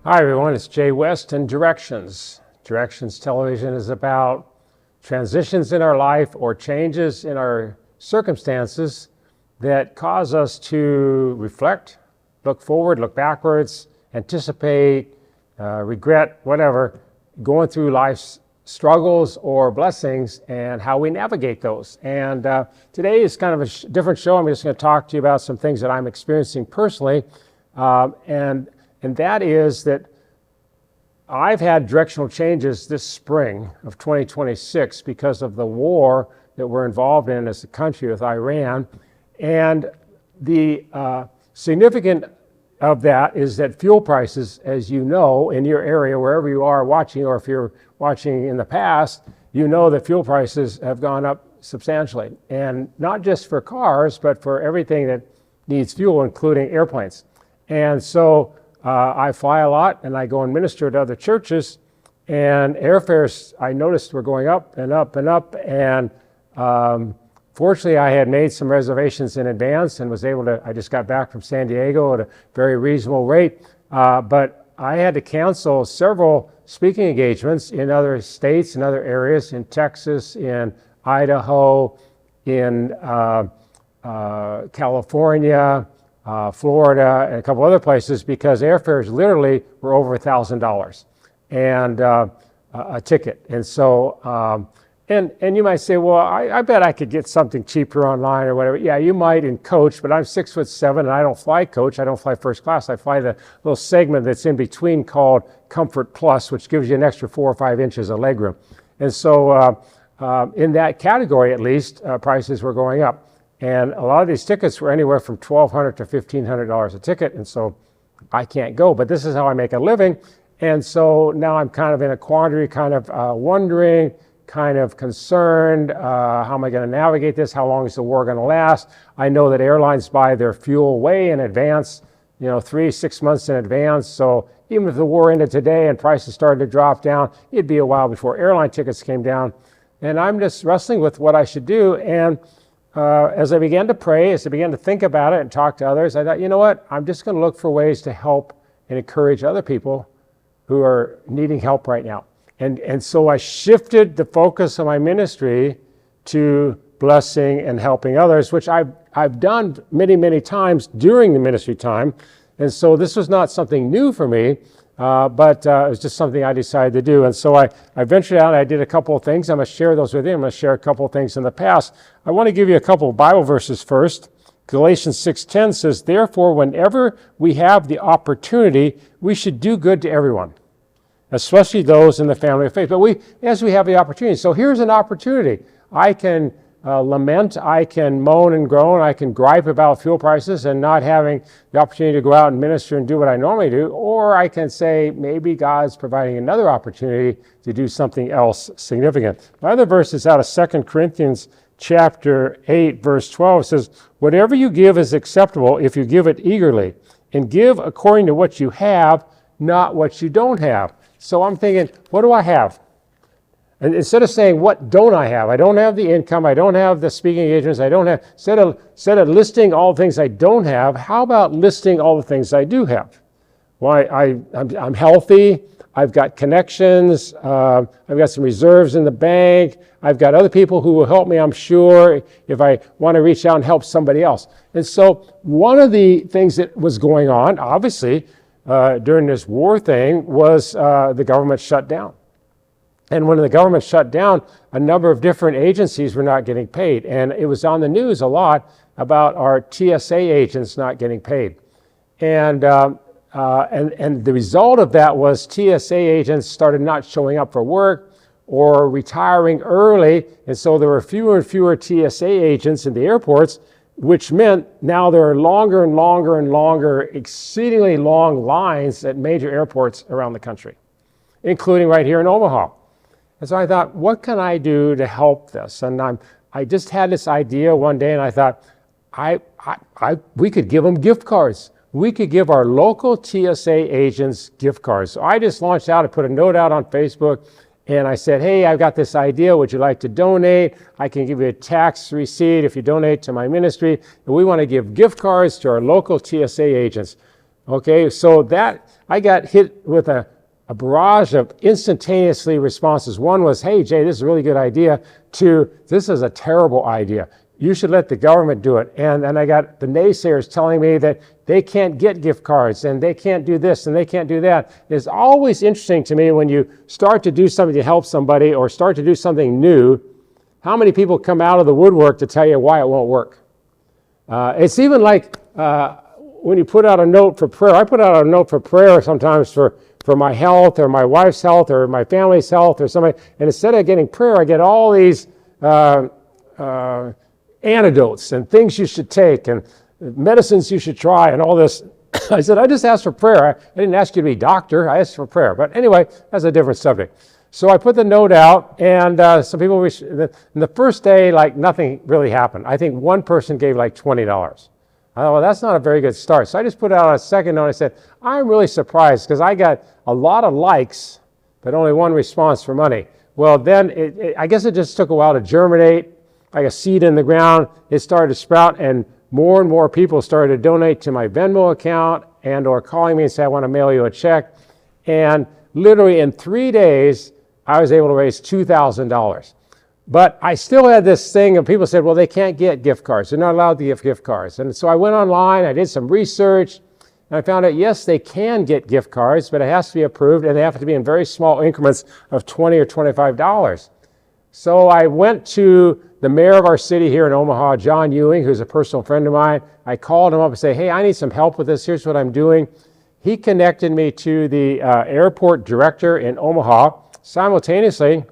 Hi everyone, it's Jay West and Directions. Directions Television is about transitions in our life or changes in our circumstances that cause us to reflect, look forward, look backwards, anticipate, regret, whatever, going through life's struggles or blessings and how we navigate those. And today is kind of a different show. I'm just going to talk to you about some things that I'm experiencing personally. And that is that I've had directional changes this spring of 2026 because of the war that we're involved in as a country with Iran. And the significant of that is that fuel prices, as you know, in your area, wherever you are watching, or if you're watching in the past, you know that fuel prices have gone up substantially. And not just for cars, but for everything that needs fuel, including airplanes. And so I fly a lot and I go and minister to other churches, and airfares I noticed were going up and up and up. And fortunately, I had made some reservations in advance and was able to, I just got back from San Diego at a very reasonable rate. But I had to cancel several speaking engagements in other states and other areas, in Texas, in Idaho, in California, Florida, and a couple other places, because airfares literally were over $1,000 and a ticket. And so, and you might say, well, I bet I could get something cheaper online or whatever. Yeah, you might in coach, but I'm 6'7" and I don't fly coach. I don't fly first class. I fly the little segment that's in between called Comfort Plus, which gives you an extra 4 or 5 inches of legroom. And so in that category, at least, prices were going up. And a lot of these tickets were anywhere from $1,200 to $1,500 a ticket. And so I can't go, but this is how I make a living. And so now I'm kind of in a quandary, kind of wondering, kind of concerned, how am I going to navigate this? How long is the war going to last? I know that airlines buy their fuel way in advance, 3-6 months in advance. So even if the war ended today and prices started to drop down, it'd be a while before airline tickets came down. And I'm just wrestling with what I should do. And as I began to pray, as I began to think about it and talk to others, I thought, you know what? I'm just going to look for ways to help and encourage other people who are needing help right now. And so I shifted the focus of my ministry to blessing and helping others, which I've done many, many times during the ministry time. And so this was not something new for me, but it was just something I decided to do. And so I ventured out and I did a couple of things. I'm going to share those with you. I'm going to share a couple of things in the past. I want to give you a couple of Bible verses first. Galatians 6:10 says, therefore, whenever we have the opportunity, we should do good to everyone, especially those in the family of faith. But as we have the opportunity. So here's an opportunity. I can lament, I can moan and groan, I can gripe about fuel prices and not having the opportunity to go out and minister and do what I normally do, or I can say maybe God's providing another opportunity to do something else significant. My other verse is out of 2 Corinthians chapter 8, verse 12. It says, whatever you give is acceptable if you give it eagerly, and give according to what you have, not what you don't have. So I'm thinking, what do I have? And instead of saying, what don't I have? I don't have the income. I don't have the speaking engagements. I don't have, instead of listing all the things I don't have, how about listing all the things I do have? Well, I'm healthy. I've got connections. I've got some reserves in the bank. I've got other people who will help me, I'm sure, if I want to reach out and help somebody else. And so one of the things that was going on, obviously, during this war thing was the government shut down. And when the government shut down, a number of different agencies were not getting paid. And it was on the news a lot about our TSA agents not getting paid. And the result of that was TSA agents started not showing up for work or retiring early. And so there were fewer and fewer TSA agents in the airports, which meant now there are longer and longer and longer, exceedingly long lines at major airports around the country, including right here in Omaha. And so I thought, what can I do to help this? And I just had this idea one day, and I thought, we could give them gift cards. We could give our local TSA agents gift cards. So I just launched out. I put a note out on Facebook, and I said, hey, I've got this idea. Would you like to donate? I can give you a tax receipt if you donate to my ministry. And we want to give gift cards to our local TSA agents. Okay, so that I got hit with a barrage of instantaneously responses. One was, hey, Jay, this is a really good idea. Two, this is a terrible idea. You should let the government do it. And then I got the naysayers telling me that they can't get gift cards and they can't do this and they can't do that. It's always interesting to me when you start to do something to help somebody or start to do something new, how many people come out of the woodwork to tell you why it won't work. It's even like when you put out a note for prayer. I put out a note for prayer sometimes for my health or my wife's health or my family's health or somebody. And instead of getting prayer, I get all these antidotes and things you should take and medicines you should try and all this. I said, I just asked for prayer. I didn't ask you to be a doctor. I asked for prayer. But anyway, that's a different subject. So I put the note out, and some people, the first day, like nothing really happened. I think one person gave like $20. I thought, well, that's not a very good start. So I just put out a second note. I said, I'm really surprised because I got a lot of likes, but only one response for money. Well, then I guess it just took a while to germinate, like a seed in the ground. It started to sprout, and more people started to donate to my Venmo account and or calling me and say, I want to mail you a check. And literally in 3 days, I was able to raise $2,000. But I still had this thing, and people said, well, they can't get gift cards. They're not allowed to give gift cards. And so I went online, I did some research, and I found out, yes, they can get gift cards, but it has to be approved, and they have to be in very small increments of $20 or $25. So I went to the mayor of our city here in Omaha, John Ewing, who's a personal friend of mine. I called him up and said, hey, I need some help with this. Here's what I'm doing. He connected me to the airport director in Omaha. Simultaneously,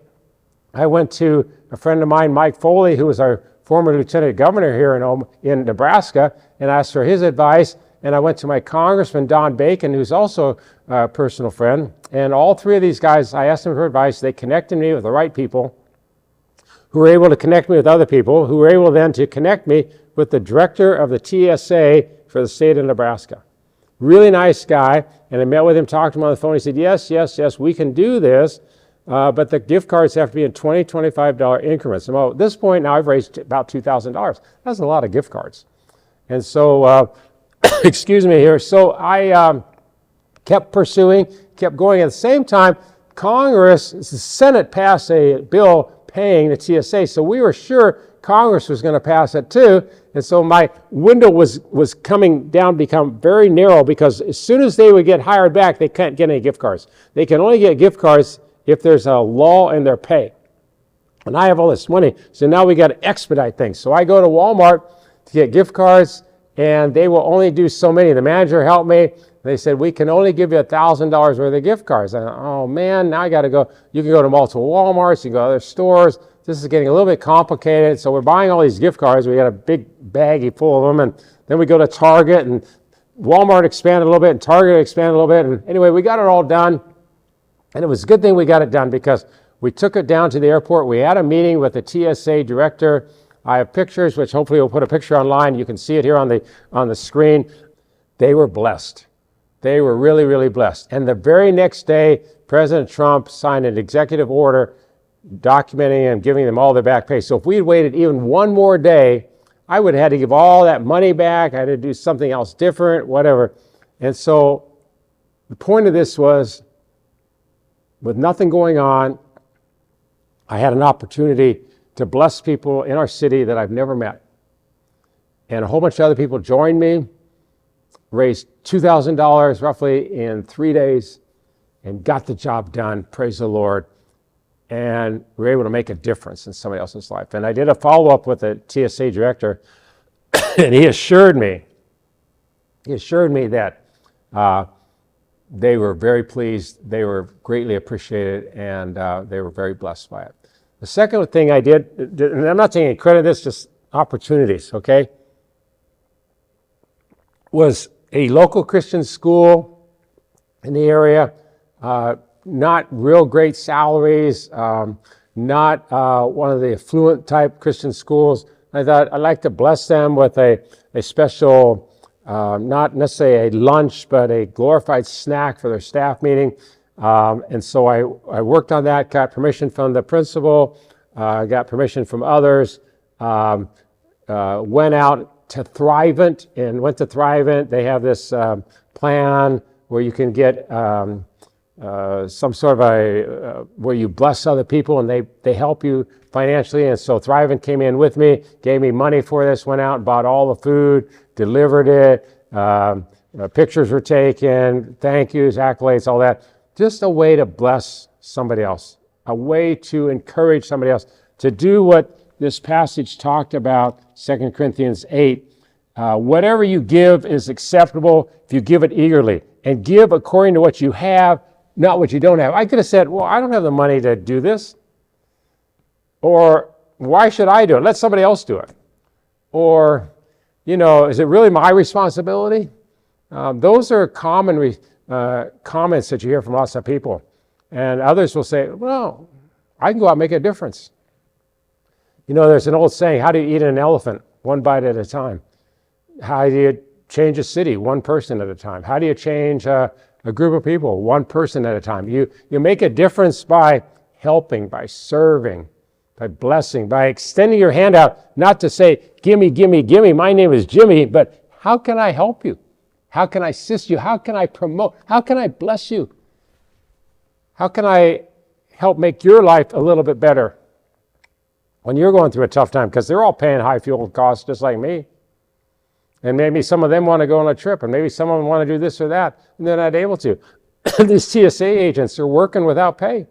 I went to a friend of mine, Mike Foley, who was our former lieutenant governor here in Nebraska, and asked for his advice. And I went to my congressman, Don Bacon, who's also a personal friend. And all three of these guys, I asked them for advice. They connected me with the right people who were able to connect me with other people who were able then to connect me with the director of the TSA for the state of Nebraska. Really nice guy. And I met with him, talked to him on the phone. He said, yes, we can do this. But the gift cards have to be in $20, $25 increments. And at this point now I've raised about $2,000. That's a lot of gift cards. And so, excuse me here. So I kept pursuing, kept going. At the same time, Congress, the Senate passed a bill paying the TSA. So we were sure Congress was going to pass it too. And so my window was coming down, become very narrow, because as soon as they would get hired back, they can't get any gift cards. They can only get gift cards if there's a law in their pay. And I have all this money, so now we got to expedite things. So I go to Walmart to get gift cards, and they will only do so many. The manager helped me. They said, we can only give you $1,000 worth of gift cards. And oh man, now I got to go. You can go to multiple Walmarts, you can go to other stores. This is getting a little bit complicated. So we're buying all these gift cards. We got a big baggie full of them. And then we go to Target, and Walmart expanded a little bit, and Target expanded a little bit. And anyway, we got it all done. And it was a good thing we got it done, because we took it down to the airport. We had a meeting with the TSA director. I have pictures, which hopefully we'll put a picture online. You can see it here on the screen. They were blessed. They were really, really blessed. And the very next day, President Trump signed an executive order documenting and giving them all their back pay. So if we had waited even one more day, I would have had to give all that money back. I had to do something else different, whatever. And so the point of this was, with nothing going on, I had an opportunity to bless people in our city that I've never met. And a whole bunch of other people joined me, raised $2,000 roughly in 3 days, and got the job done, praise the Lord. And we were able to make a difference in somebody else's life. And I did a follow-up with the TSA director, and he assured me that they were very pleased, they were greatly appreciated, and they were very blessed by it. The second thing I did, and I'm not taking any credit, this just opportunities, okay, was a local Christian school in the area, not real great salaries, not one of the affluent type Christian schools. I thought I'd like to bless them with a special, not necessarily a lunch, but a glorified snack for their staff meeting. And so I worked on that, got permission from the principal, got permission from others, went out to Thrivent and went to Thrivent. They have this plan plan where you can get some sort of where you bless other people and they help you financially. And so Thrivent came in with me, gave me money for this, went out and bought all the food, delivered it, pictures were taken, thank yous, accolades, all that. Just a way to bless somebody else, a way to encourage somebody else to do what this passage talked about, 2 Corinthians 8. Whatever you give is acceptable if you give it eagerly, and give according to what you have, not what you don't have. I could have said, well, I don't have the money to do this. Or why should I do it? Let somebody else do it. Or, is it really my responsibility? Those are common comments that you hear from lots of people. And others will say, well, I can go out and make a difference. There's an old saying, how do you eat an elephant? One bite at a time. How do you change a city? One person at a time. How do you change a group of people? One person at a time. You make a difference by helping, by serving, by blessing, by extending your hand out, not to say, gimme, gimme, gimme, my name is Jimmy, but how can I help you? How can I assist you? How can I promote? How can I bless you? How can I help make your life a little bit better when you're going through a tough time? Because they're all paying high fuel costs just like me. And maybe some of them want to go on a trip, and maybe some of them want to do this or that, and they're not able to. These TSA agents are working without pay.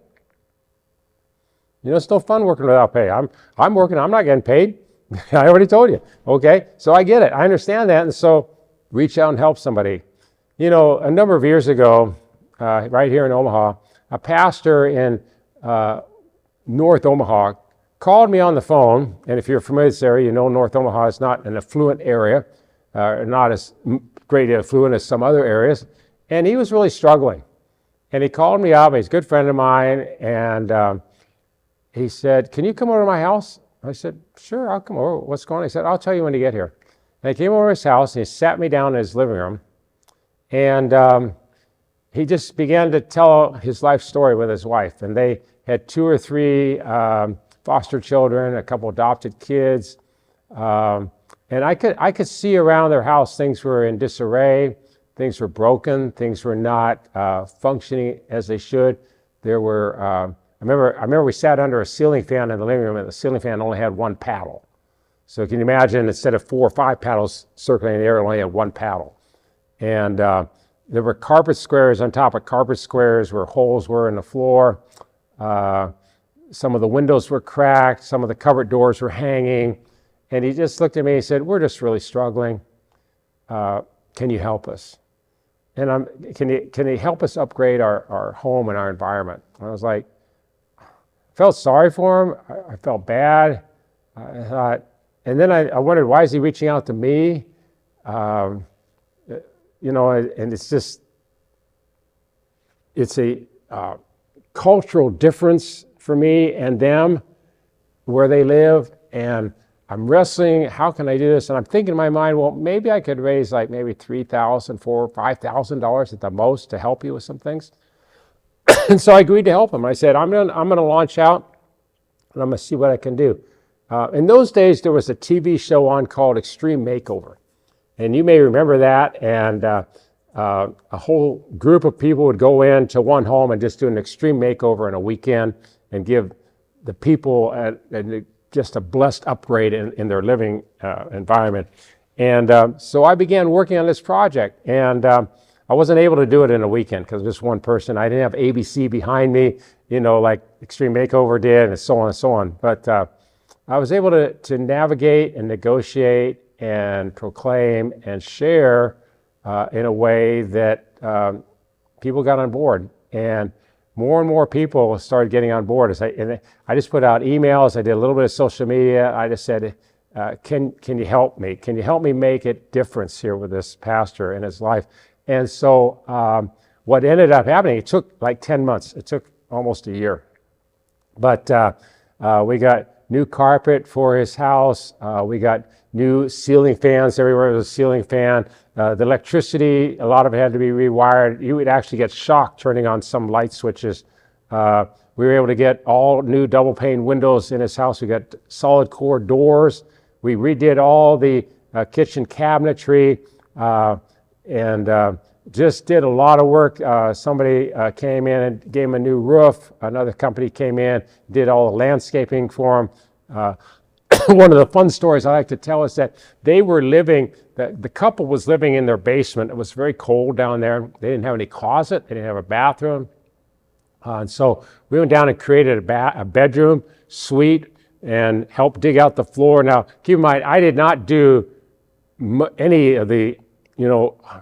It's no fun working without pay. I'm working, I'm not getting paid. I already told you. Okay, so I get it. I understand that, and so reach out and help somebody. A number of years ago, right here in Omaha, a pastor in North Omaha called me on the phone, and if you're familiar with this area, North Omaha is not an affluent area, not as great affluent as some other areas, and he was really struggling. And he called me up, he's a good friend of mine, and he said, can you come over to my house? I said, sure, I'll come over. What's going on? He said, I'll tell you when to get here. And I came over to his house, and he sat me down in his living room, and he just began to tell his life story with his wife. And they had 2 or 3 foster children, a couple adopted kids. And I could see around their house things were in disarray, things were broken, things were not functioning as they should. There were, I remember we sat under a ceiling fan in the living room, and the ceiling fan only had 1 paddle. So can you imagine, instead of 4 or 5 paddles circling in the air, it only had 1 paddle. And there were carpet squares on top of carpet squares where holes were in the floor. Some of the windows were cracked, some of the cupboard doors were hanging. And he just looked at me and said, we're just really struggling. Can you help us? And can you help us upgrade our home and our environment? And I was like, I felt sorry for him. I felt bad. I thought, and then I wondered, why is he reaching out to me? And it's a cultural difference for me and them, where they live, and I'm wrestling, how can I do this? And I'm thinking in my mind, well, maybe I could raise like maybe $3,000, $4,000, $5,000 at the most to help you with some things. And so I agreed to help him. I said, I'm gonna launch out, and I'm gonna see what I can do. In those days, there was a TV show on called Extreme Makeover. And you may remember that, and a whole group of people would go into one home and just do an extreme makeover in a weekend and give the people just a blessed upgrade in their living environment. And so I began working on this project, and I wasn't able to do it in a weekend because just one person. I didn't have ABC behind me, like Extreme Makeover did, and so on and so on. But I was able to navigate and negotiate and proclaim and share in a way that people got on board. And more people started getting on board. And I just put out emails. I did a little bit of social media. I just said, can you help me? Can you help me make a difference here with this pastor in his life? And so what ended up happening, it took like 10 months. It took almost a year. But we got new carpet for his house. We got new ceiling fans everywhere. There was a ceiling fan. The electricity, a lot of it had to be rewired. You would actually get shocked turning on some light switches. We were able to get all new double pane windows in his house. We got solid core doors. We redid all the kitchen cabinetry. And just did a lot of work. Somebody came in and gave him a new roof. Another company came in, did all the landscaping for him. One of the fun stories I like to tell is that they were living, the couple was living in their basement. It was very cold down there. They didn't have any closet. They didn't have a bathroom. And so we went down and created a bedroom suite and helped dig out the floor. Now, keep in mind, I did not do any of the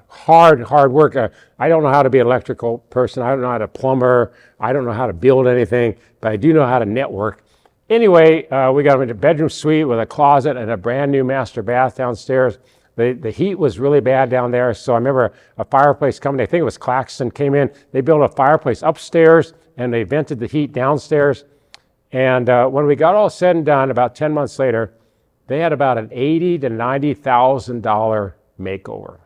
hard work. I don't know how to be an electrical person. I don't know how to plumber. I don't know how to build anything, but I do know how to network. Anyway, we got them into a bedroom suite with a closet and a brand new master bath downstairs. The heat was really bad down there, so I remember a fireplace company, I think it was Claxton, came in. They built a fireplace upstairs, and they vented the heat downstairs. And when we got all said and done, about 10 months later, they had about an $80,000 to $90,000 makeover.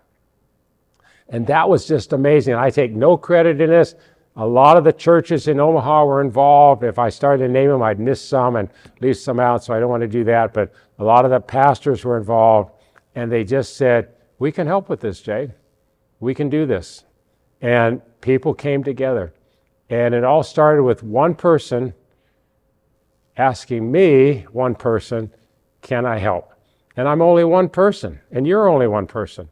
And that was just amazing. I take no credit in this. A lot of the churches in Omaha were involved. If I started to name them, I'd miss some and leave some out, so I don't want to do that. But a lot of the pastors were involved, and they just said, we can help with this, Jay. We can do this. And people came together. And it all started with one person asking me, one person, can I help? And I'm only one person, and you're only one person.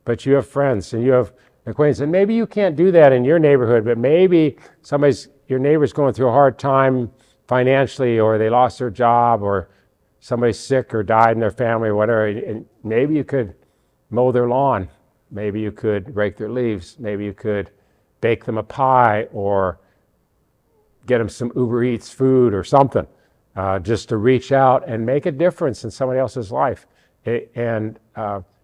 But you have friends, and you have acquaintances. And maybe you can't do that in your neighborhood, but maybe your neighbor's going through a hard time financially, or they lost their job, or somebody's sick or died in their family or whatever. And maybe you could mow their lawn. Maybe you could rake their leaves. Maybe you could bake them a pie or get them some Uber Eats food or something, just to reach out and make a difference in somebody else's life and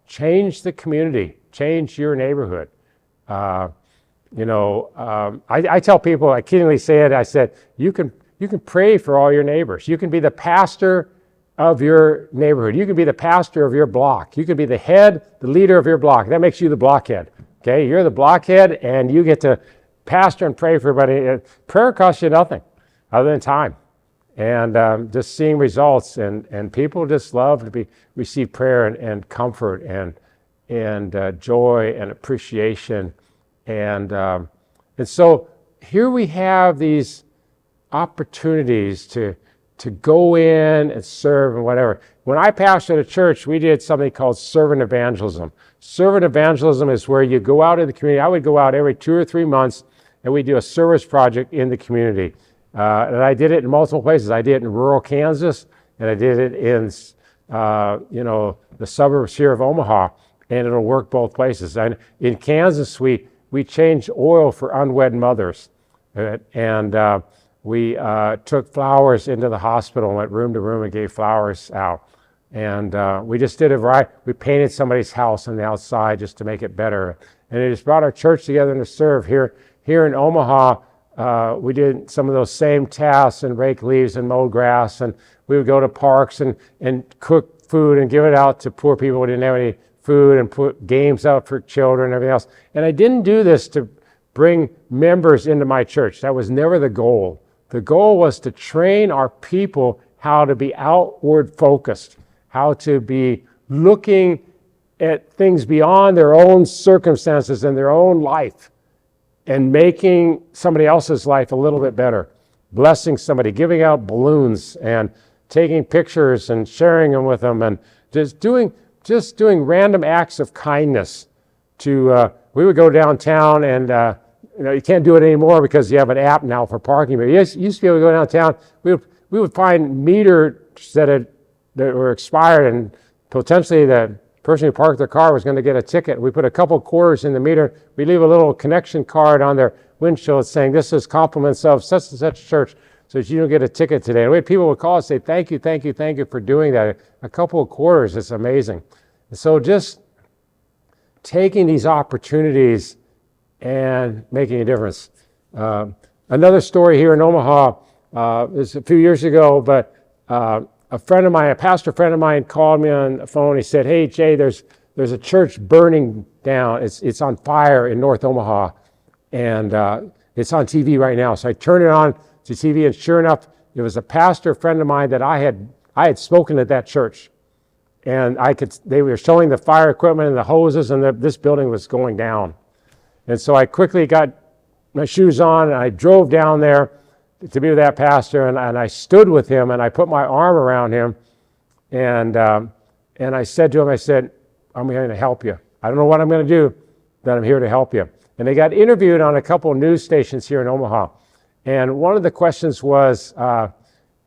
change the community, change your neighborhood. I tell people, I kiddingly say it, I said, you can pray for all your neighbors. You can be the pastor of your neighborhood. You can be the pastor of your block. You can be the head, the leader of your block. That makes you the blockhead. Okay, you're the blockhead, and you get to pastor and pray for everybody. Prayer costs you nothing other than time, and just seeing results. And people just love to receive prayer and comfort and joy and appreciation. And so here we have these opportunities to go in and serve and whatever. When I pastored a church, we did something called Servant Evangelism. Servant Evangelism is where you go out in the community. I would go out every 2 or 3 months, and we do a service project in the community. And I did it in multiple places. I did it in rural Kansas, and I did it in the suburbs here of Omaha, and it'll work both places. And in Kansas, we changed oil for unwed mothers, and we took flowers into the hospital and went room to room and gave flowers out. And we just did it right. We painted somebody's house on the outside just to make it better. And it just brought our church together to serve. Here in Omaha, we did some of those same tasks and rake leaves and mow grass. And we would go to parks and cook food and give it out to poor people who didn't have any food, and put games out for children and everything else. And I didn't do this to bring members into my church. That was never the goal. The goal was to train our people how to be outward focused, how to be looking at things beyond their own circumstances and their own life and making somebody else's life a little bit better, blessing somebody, giving out balloons and taking pictures and sharing them with them, and just doing random acts of kindness. We would go downtown, and you can't do it anymore because you have an app now for parking. But you used to be able to go downtown. We would find meters that were expired, and potentially the person who parked their car was going to get a ticket. We put a couple quarters in the meter. We leave a little connection card on their windshield saying, "This is compliments of such and such church, so that you don't get a ticket today." And we had people would call and say, "Thank you, thank you, thank you for doing that." A couple of quarters, it's amazing. So just taking these opportunities and making a difference. Another story here in Omaha, is a few years ago, but a pastor friend of mine called me on the phone. He said, "Hey, Jay, there's a church burning down. It's on fire in North Omaha, and it's on TV right now." So I turned it on to TV, and sure enough, it was a pastor friend of mine that I had spoken at that church, and they were showing the fire equipment and the hoses, and this building was going down. And so I quickly got my shoes on, and I drove down there to be with that pastor, and I stood with him, and I put my arm around him, and I said to him, I said, I'm going to help you. I don't know what I'm going to do, but I'm here to help you. And they got interviewed on a couple of news stations here in Omaha. And one of the questions was,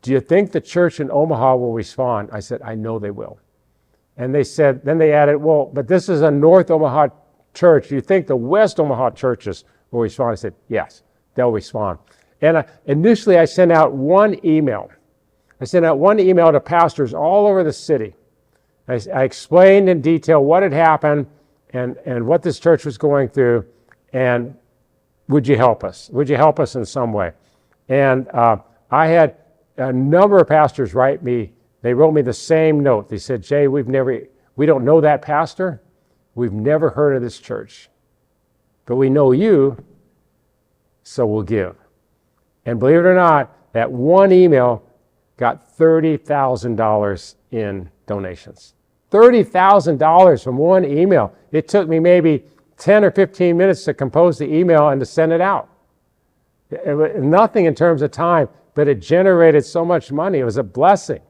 do you think the church in Omaha will respond? I said, I know they will. And they said, then they added, well, but this is a North Omaha church. Do you think the West Omaha churches will respond? I said, yes, they'll respond. And initially I sent out one email. I sent out one email to pastors all over the city. I explained in detail what had happened and what this church was going through, and would you help us? Would you help us in some way? And I had a number of pastors write me. They wrote me the same note. They said, Jay, we don't know that pastor. We've never heard of this church. But we know you, so we'll give. And believe it or not, that one email got $30,000 in donations. $30,000 from one email. It took me maybe 10 or 15 minutes to compose the email and to send it out. It was nothing in terms of time, but it generated so much money. It was a blessing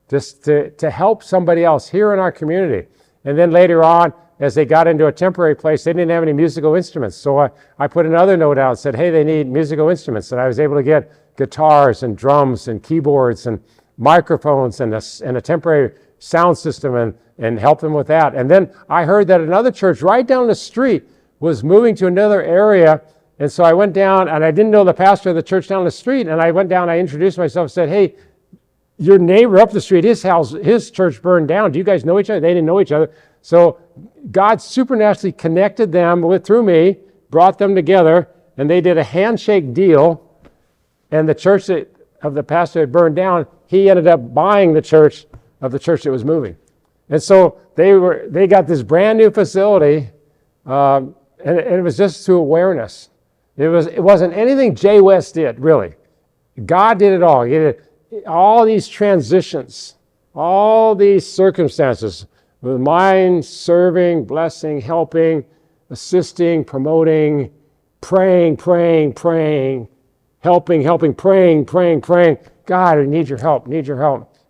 just to help somebody else here in our community. And then later on, as they got into a temporary place, they didn't have any musical instruments. So I put another note out and said, hey, they need musical instruments. And I was able to get guitars and drums and keyboards and microphones and a temporary sound system and help them with that. And then I heard that another church right down the street was moving to another area. And so I went down, and I didn't know the pastor of the church down the street. And I went down, I introduced myself, said, hey, your neighbor up the street, his church burned down. Do you guys know each other? They didn't know each other. So God supernaturally connected them through me, brought them together, and they did a handshake deal. And the church of the pastor had burned down, he ended up buying the church of the church that was moving. And so they got this brand new facility, and it was just through awareness. It wasn't anything Jay West did, really. God did it all. He did all these transitions, all these circumstances, with mine serving, blessing, helping, assisting, promoting, praying, helping, praying. God, I need your help.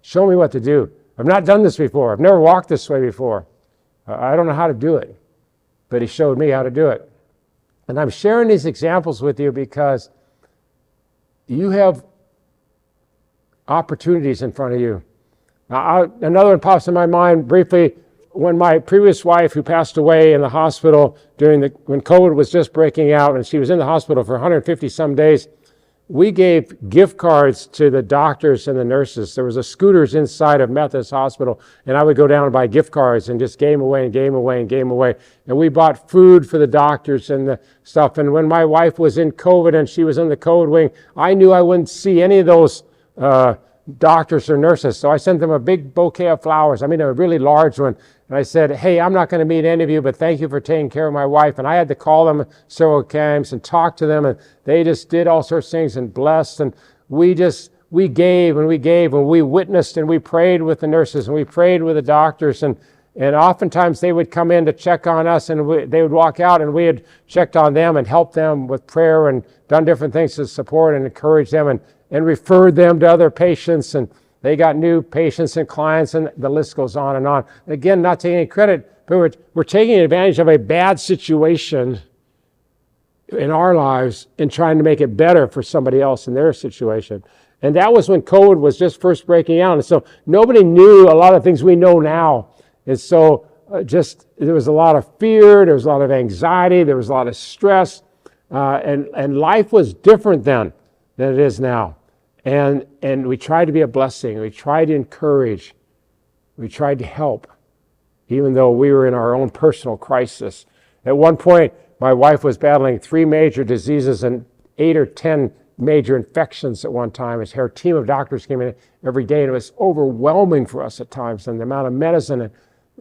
Show me what to do. I've not done this before. I've never walked this way before. I don't know how to do it. But he showed me how to do it. And I'm sharing these examples with you because you have opportunities in front of you. Now, another one pops in my mind briefly. When my previous wife, who passed away in the hospital when COVID was just breaking out, and she was in the hospital for 150 some days, we gave gift cards to the doctors and the nurses. There was a scooters inside of Methodist Hospital, and I would go down and buy gift cards and just gave them away. And we bought food for the doctors and the stuff. And when my wife was in COVID and she was in the COVID wing, I knew I wouldn't see any of those doctors or nurses. So I sent them a big bouquet of flowers. I mean, a really large one. And I said, hey, I'm not going to meet any of you, but thank you for taking care of my wife. And I had to call them several times and talk to them. And they just did all sorts of things and blessed. And we gave and we witnessed and we prayed with the nurses and we prayed with the doctors. And oftentimes they would come in to check on us, and they would walk out, and we had checked on them and helped them with prayer and done different things to support and encourage them and referred them to other patients. And they got new patients and clients, and the list goes on and on. Again, not taking any credit, but we're taking advantage of a bad situation in our lives and trying to make it better for somebody else in their situation. And that was when COVID was just first breaking out. And so nobody knew a lot of things we know now. And so there was a lot of fear, there was a lot of anxiety, there was a lot of stress, and life was different then than it is now. And we tried to be a blessing. We tried to encourage. We tried to help, even though we were in our own personal crisis. At one point, my wife was battling 3 major diseases and 8 or 10 major infections at one time. Her team of doctors came in every day, and it was overwhelming for us at times. And the amount of medicine, and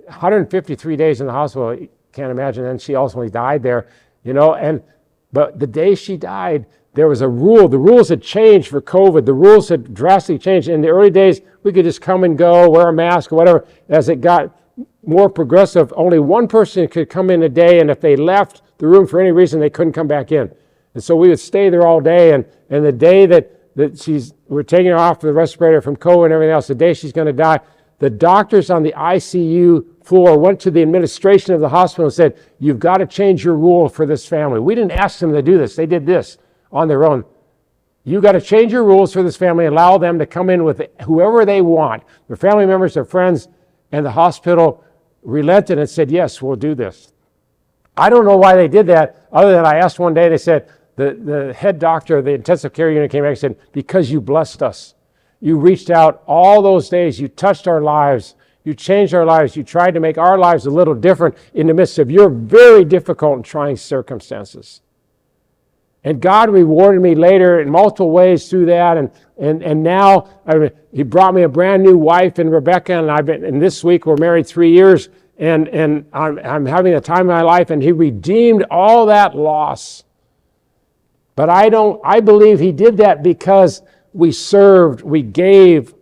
153 days in the hospital, you can't imagine. And she ultimately died there, But the day she died, there was a rule. The rules had changed for COVID. The rules had drastically changed. In the early days, we could just come and go, wear a mask or whatever. As it got more progressive, only one person could come in a day, and if they left, the room for any reason, they couldn't come back in. And so we would stay there all day. And the day that we're taking her off the respirator from COVID and everything else, the day she's going to die, the doctors on the ICU floor went to the administration of the hospital and said, you've got to change your rule for this family. We didn't ask them to do this. They did this on their own. You've got to change your rules for this family and allow them to come in with whoever they want, their family members, their friends, and the hospital relented and said, yes, we'll do this. I don't know why they did that, other than I asked one day, they said, the head doctor of the intensive care unit came back and said, because you blessed us. You reached out all those days. You touched our lives. You changed our lives. You tried to make our lives a little different in the midst of your very difficult and trying circumstances. And God rewarded me later in multiple ways through that. And now He brought me a brand new wife in Rebecca. And this week we're married 3 years. And I'm having the time of my life. And He redeemed all that loss. But I believe He did that because we served, we gave,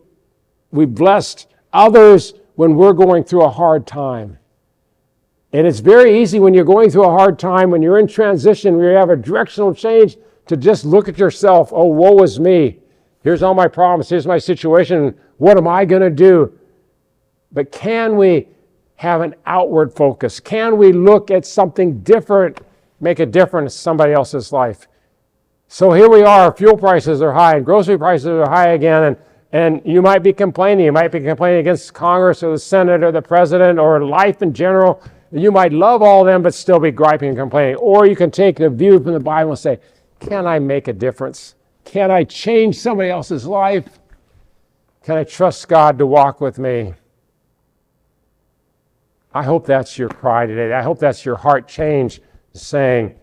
we blessed others when we're going through a hard time. And it's very easy when you're going through a hard time, when you're in transition, when you have a directional change, to just look at yourself, oh, woe is me. Here's all my problems, here's my situation, what am I going to do? But can we have an outward focus? Can we look at something different, make a difference in somebody else's life? So here we are, fuel prices are high and grocery prices are high again, and you might be complaining. You might be complaining against Congress or the Senate or the President or life in general. You might love all of them but still be griping and complaining. Or you can take the view from the Bible and say, can I make a difference? Can I change somebody else's life? Can I trust God to walk with me? I hope that's your cry today. I hope that's your heart change, saying,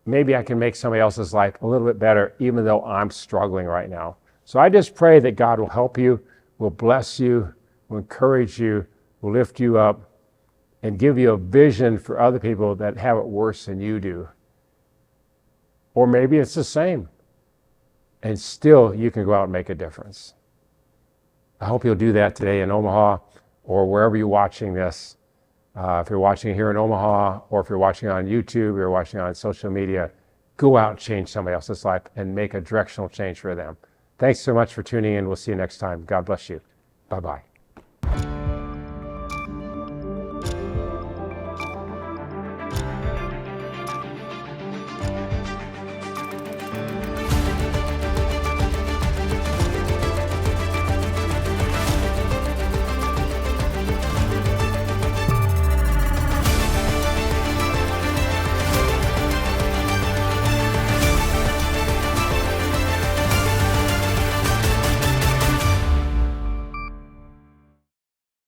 maybe I can make somebody else's life a little bit better, even though I'm struggling right now. So I just pray that God will help you, will bless you, will encourage you, will lift you up, and give you a vision for other people that have it worse than you do. Or maybe it's the same, and still you can go out and make a difference. I hope you'll do that today in Omaha or wherever you're watching this. If you're watching here in Omaha, or if you're watching on YouTube, or you're watching on social media, go out and change somebody else's life and make a directional change for them. Thanks so much for tuning in. We'll see you next time. God bless you. Bye-bye.